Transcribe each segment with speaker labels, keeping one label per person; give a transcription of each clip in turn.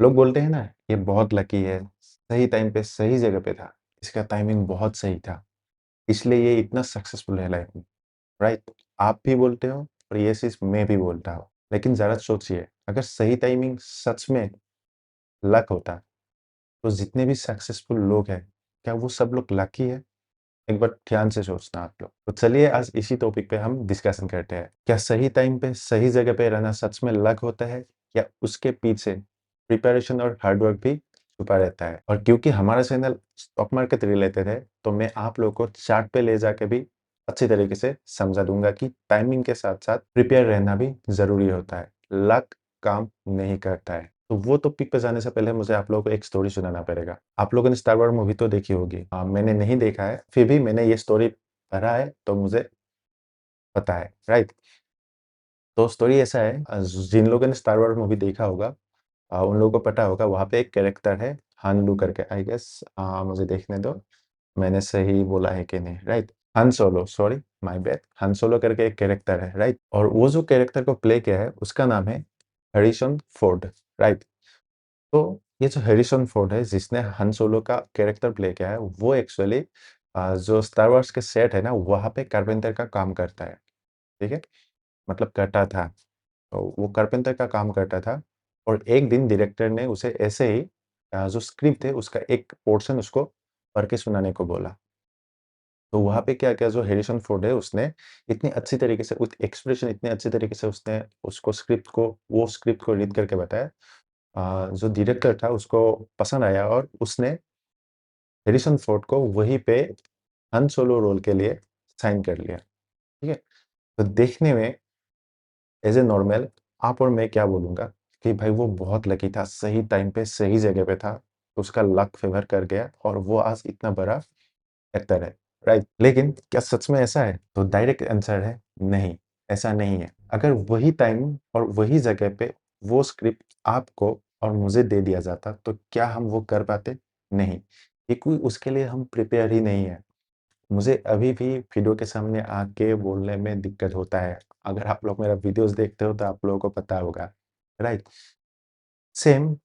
Speaker 1: लोग बोलते हैं ना, ये बहुत लकी है, सही टाइम पे सही जगह पे था, इसका टाइमिंग बहुत सही था, इसलिए ये इतना सक्सेसफुल है लाइफ में, राइट? आप भी बोलते हो और ये चीज़ मैं भी बोलता हूँ। लेकिन ज़रा सोचिए, अगर सही टाइमिंग सच में लक होता, तो जितने भी सक्सेसफुल लोग हैं, क्या वो सब लोग लकी है? एक बार ध्यान से सोचना आप लोग। तो चलिए आज इसी टॉपिक पे हम डिस्कशन करते हैं। क्या सही टाइम पे सही जगह पे रहना सच में लक होता है या उसके पीछे प्रिपरेशन और हार्ड वर्क भी छुपा रहता है? और क्योंकि हमारा चैनल स्टॉक मार्केट रिलेटेड है, तो मैं आप लोगों को चार्ट पे ले जाके भी अच्छी तरीके से समझा दूंगा कि टाइमिंग के साथ-साथ प्रिपेयर रहना भी ज़रूरी होता है। लक काम नहीं करता है। तो वो टॉपिक पे जाने से पहले मुझे आप लोगों को एक स्टोरी सुनाना पड़ेगा। आप लोगों ने स्टार वॉर मूवी तो देखी होगी। मैंने नहीं देखा है, फिर भी मैंने ये स्टोरी पढ़ा है, तो मुझे पता है, राइट? तो स्टोरी ऐसा है, जिन लोगों ने स्टार वॉर मूवी देखा होगा, उन लोगों को पता होगा वहाँ पे एक कैरेक्टर है हान लू करके, आई गेस। मुझे देखने दो, मैंने सही बोला है कि नहीं, राइट? हान सोलो, सॉरी, माय बैड। हान सोलो करके एक कैरेक्टर है, राइट? और वो जो कैरेक्टर को प्ले किया है, उसका नाम है हैरिसन फोर्ड, राइट? तो ये जो हैरिसन फोर्ड है, जिसने हन सोलो का कैरेक्टर प्ले किया है, वो एक्चुअली जो स्टार वार्स के सेट है ना, वहाँ पे कारपेंटर का काम करता है, ठीक है? मतलब करता था। तो वो कारपेंटर का काम करता था और एक दिन डायरेक्टर ने उसे ऐसे ही जो स्क्रिप्ट है, उसका एक पोर्शन उसको पढ़ के सुनाने को बोला। तो वहाँ पे क्या किया, जो हैरिसन फोर्ड है, उसने इतनी अच्छी तरीके से उस एक्सप्रेशन इतने अच्छे तरीके से उसने उसको स्क्रिप्ट को रीड करके बताया, जो डायरेक्टर था उसको पसंद आया और उसने हैरिसन फोर्ड को वहीं पे हन सोलो रोल के लिए साइन कर लिया, ठीक है? तो देखने में एज़ ए नॉर्मल आप और मैं क्या बोलूँगा कि भाई वो बहुत लकी था, सही टाइम पे सही जगह पे था, तो उसका लक फ़ेवर कर गया और वो आज इतना बड़ा एक्टर है, राइट? लेकिन क्या सच में ऐसा है? तो डायरेक्ट आंसर है नहीं, ऐसा नहीं है। अगर वही टाइम और वही जगह पे वो स्क्रिप्ट आपको और मुझे दे दिया जाता, तो क्या हम वो कर पाते? नहीं, क्योंकि उसके लिए हम प्रिपेयर ही नहीं है। मुझे अभी भी वीडियो के सामने आके बोलने में दिक्कत होता है। अगर आप लोग मेरा वीडियोज़ देखते हो तो आप लोगों को पता होगा, राइट? सेम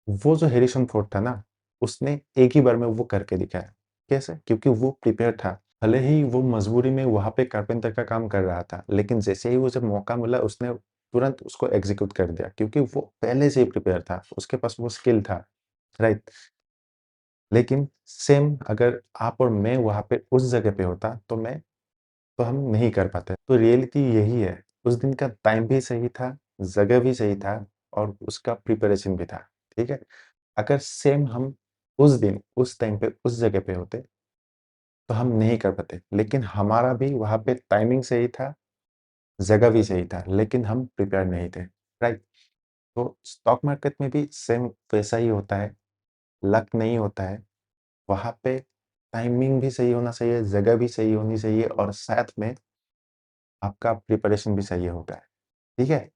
Speaker 1: वो जो हैरिसन फोर्ड था ना, उसने एक ही बार में वो करके दिखाया। कैसे? क्योंकि वो प्रिपेयर्ड था। भले ही वो मजबूरी में वहाँ पे कारपेंटर का काम कर रहा था, लेकिन जैसे ही उसे मौका मिला उसने तुरंत उसको एग्ज़ीक्यूट कर दिया क्योंकि वो पहले से ही प्रिपेयर था, उसके पास वो स्किल था, राइट? लेकिन सेम अगर आप और मैं वहाँ पे उस जगह पे होता तो हम नहीं कर पाते। तो रियलिटी यही है, उस दिन का टाइम भी सही था, जगह भी सही था और उसका प्रिपरेशन भी था, ठीक है? अगर सेम हम उस दिन, उस टाइम पे, उस जगह पे होते, तो हम नहीं कर पाते। लेकिन हमारा भी वहाँ पे टाइमिंग सही था, जगह भी सही था, लेकिन हम प्रिपेयर नहीं थे, राइट? तो स्टॉक मार्केट में भी सेम वैसा ही होता है, लक नहीं होता है। वहाँ पे टाइमिंग भी सही होना चाहिए, जगह भी सही होनी चाहिए और साथ में आपका प्रिपरेशन भी सही होगा, ठीक है?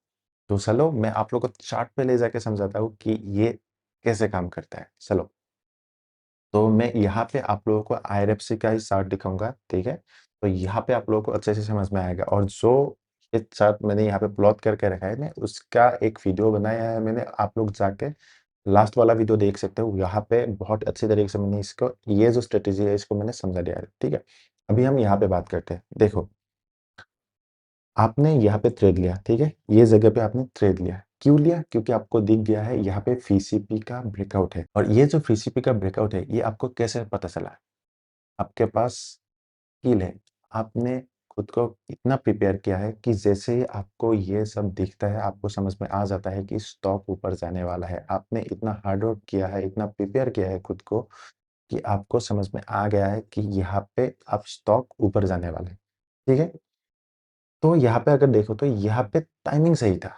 Speaker 1: तो चलो मैं आप लोगों को चार्ट पे ले जाके समझाता हूँ कि ये कैसे काम करता है। चलो, तो मैं यहाँ पे आप लोगों को आईआरएफसी का ही चार्ट दिखाऊँगा, ठीक है? तो यहाँ पे आप लोगों को अच्छे से समझ में आएगा और जो ये चार्ट मैंने यहाँ पे प्लॉट करके रखा है ना, उसका एक वीडियो बनाया है मैंने, आप लोग जाके लास्ट वाला वीडियो देख सकते हो। यहाँ पे बहुत अच्छी तरीके से मैंने इसको ये जो स्ट्रैटेजी है इसको मैंने समझा दिया है, ठीक है? अभी हम यहाँ पे बात करते हैं। देखो, आपने यहाँ पे ट्रेड लिया, ठीक है? ये जगह पे आपने ट्रेड लिया। क्यों लिया? क्योंकि आपको दिख गया है यहाँ पे वीसीपी का ब्रेकआउट है और ये जो वीसीपी का ब्रेकआउट है, ये आपको कैसे पता चला? आपके पास स्किल है। आपने खुद को इतना प्रिपेयर किया है कि जैसे ही आपको ये सब दिखता है, आपको समझ में आ जाता है कि स्टॉक ऊपर जाने वाला है। आपने इतना हार्ड वर्क किया है, इतना प्रिपेयर किया है खुद को कि आपको समझ में आ गया है कि यहाँ पे अब स्टॉक ऊपर जाने वाला है। ठीक है? तो यहाँ पे अगर देखो तो यहाँ पे टाइमिंग सही था,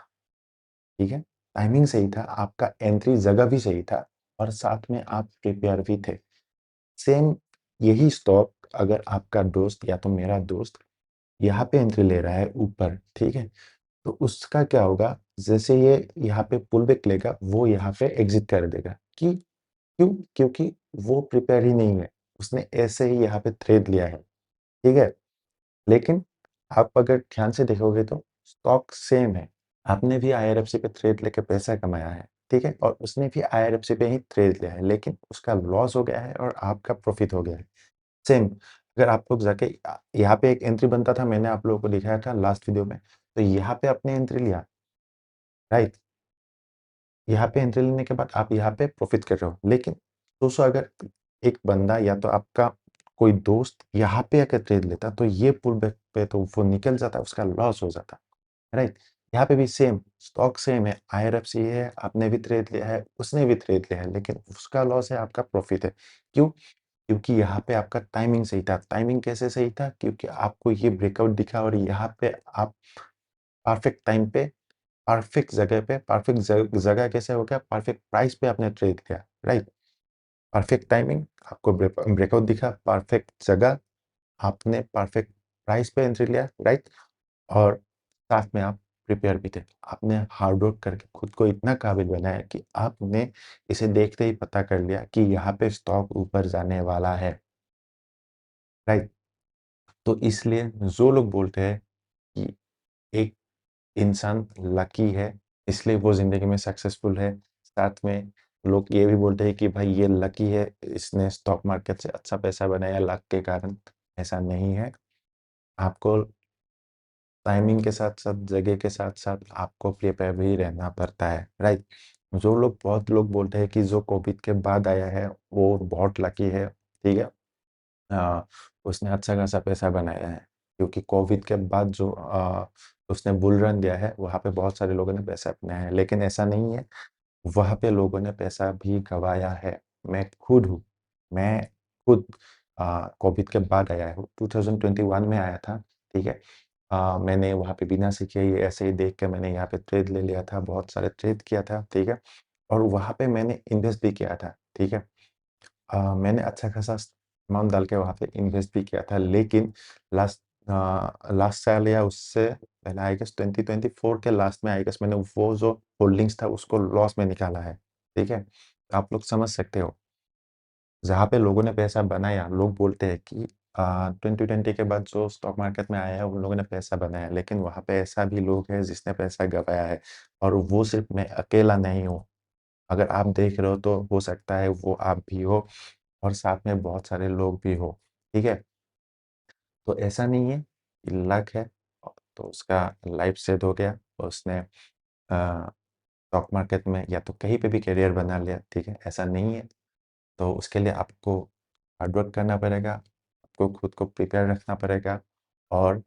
Speaker 1: ठीक है? टाइमिंग सही था, आपका एंट्री जगह भी सही था और साथ में आप प्रिपेयर भी थे। सेम यही स्टॉक अगर आपका दोस्त या तो मेरा दोस्त यहाँ पे एंट्री ले रहा है ऊपर, ठीक है? तो उसका क्या होगा, जैसे ये यहाँ पे पुल बैक लेगा, वो यहाँ पे एग्ज़िट कर देगा। क्यों? क्योंकि वो प्रिपेयर ही नहीं है। उसने ऐसे ही यहाँ पे थ्रेड लिया है, ठीक है? लेकिन आप अगर ध्यान से देखोगे तो स्टॉक सेम है। आपने भी आईआरएफसी पे ट्रेड लेके पैसा कमाया है, ठीक है? और उसने भी आईआरएफसी पे ही ट्रेड लिया है, लेकिन उसका लॉस हो गया है और आपका प्रॉफ़िट हो गया है। सेम अगर आप लोग जाके यहाँ पे एक एंट्री बनता था, मैंने आप लोगों को दिखाया था लास्ट वीडियो में, तो यहाँ पे आपने एंट्री लिया, राइट? यहाँ पे एंट्री लेने के बाद आप यहाँ पे प्रॉफ़िट कर रहे हो। लेकिन दोस्तों अगर एक बंदा या तो आपका कोई दोस्त यहाँ पे आके ट्रेड लेता, तो ये पुल बैक पे तो वो निकल जाता, उसका लॉस हो जाता, राइट? यहाँ पे भी सेम, स्टॉक सेम है, आईआरएफसी है, आपने भी ट्रेड लिया है, उसने भी ट्रेड लिया है, लेकिन उसका लॉस है, आपका प्रॉफ़िट है। क्यों? क्योंकि यहाँ पे आपका टाइमिंग सही था। टाइमिंग कैसे सही था? क्योंकि आपको ये ब्रेकआउट दिखा और यहाँ पे आप परफेक्ट टाइम पे, परफेक्ट जगह पे, परफेक्ट जगह कैसे हो गया? परफेक्ट प्राइस पे आपने ट्रेड किया, राइट? परफेक्ट टाइमिंग, आपको ब्रेकआउट दिखा, परफेक्ट जगह, आपने परफेक्ट प्राइस पे एंट्री लिया, राइट? और साथ में आप प्रिपेयर भी थे। आपने हार्ड वर्क करके खुद को इतना काबिल बनाया कि आपने इसे देखते ही पता कर लिया कि यहाँ पे स्टॉक ऊपर जाने वाला है, राइट? तो इसलिए जो लोग बोलते हैं कि एक इंसान लकी है, इसलिए वो ज़िंदगी में सक्सेसफुल है। साथ में लोग ये भी बोलते हैं कि भाई ये लकी है, इसने स्टॉक मार्केट से अच्छा पैसा बनाया लक के कारण। ऐसा नहीं है। आपको टाइमिंग के साथ-साथ, जगह के साथ-साथ आपको प्रिपेयर भी रहना पड़ता है, राइट? जो लोग बहुत लोग बोलते हैं कि जो कोविड के बाद आया है, वो बहुत लकी है, ठीक है? उसने अच्छा खासा पैसा बनाया है, क्योंकि कोविड के बाद जो उसने बुल रन दिया है, वहाँ पे बहुत सारे लोगों ने पैसा अपनाया है, लेकिन ऐसा नहीं है, वहाँ पे लोगों ने पैसा भी गँवाया है। मैं खुद हूँ, मैं खुद कोविड के बाद आया हूँ, 2021 में आया था, ठीक है? मैंने वहाँ पे बिना सीखे ही ऐसे ही देख के मैंने यहाँ पे ट्रेड ले लिया था, बहुत सारे ट्रेड किया था, ठीक है? और वहाँ पे मैंने इन्वेस्ट भी किया था, ठीक है? मैंने अच्छा खासा अमाउंट डाल के वहाँ पे इन्वेस्ट भी किया था, लेकिन लास्ट साल या उससे पहले आई गेस 2024 के लास्ट में आई गेस मैंने वो जो होल्डिंग्स था उसको लॉस में निकाला है, ठीक है? आप लोग समझ सकते हो, जहाँ पे लोगों ने पैसा बनाया, लोग बोलते हैं कि 2020 के बाद जो स्टॉक मार्केट में आया है, उन लोगों ने पैसा बनाया, लेकिन वहाँ पे ऐसा भी लोग हैं जिसने पैसा गँवाया है और वो सिर्फ़ मैं अकेला नहीं हूँ। अगर आप देख रहे हो तो हो सकता है वो आप भी हो और साथ में बहुत सारे लोग भी हो, ठीक है? तो ऐसा नहीं है कि लक है तो उसका लाइफ सेट हो गया और उसने स्टॉक मार्केट में या तो कहीं पे भी करियर बना लिया, ठीक है? ऐसा नहीं है। तो उसके लिए आपको हार्ड वर्क करना पड़ेगा, आपको खुद को प्रिपेयर रखना पड़ेगा और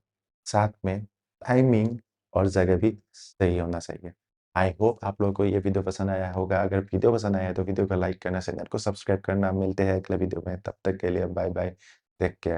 Speaker 1: साथ में टाइमिंग और जगह भी सही होना चाहिए। आई होप आप लोगों को ये वीडियो पसंद आया होगा। अगर वीडियो पसंद आया है तो वीडियो को लाइक करना, चैनल को सब्सक्राइब करना। मिलते हैं अगले वीडियो में, तब तक के लिए बाय बाय, टेक केयर।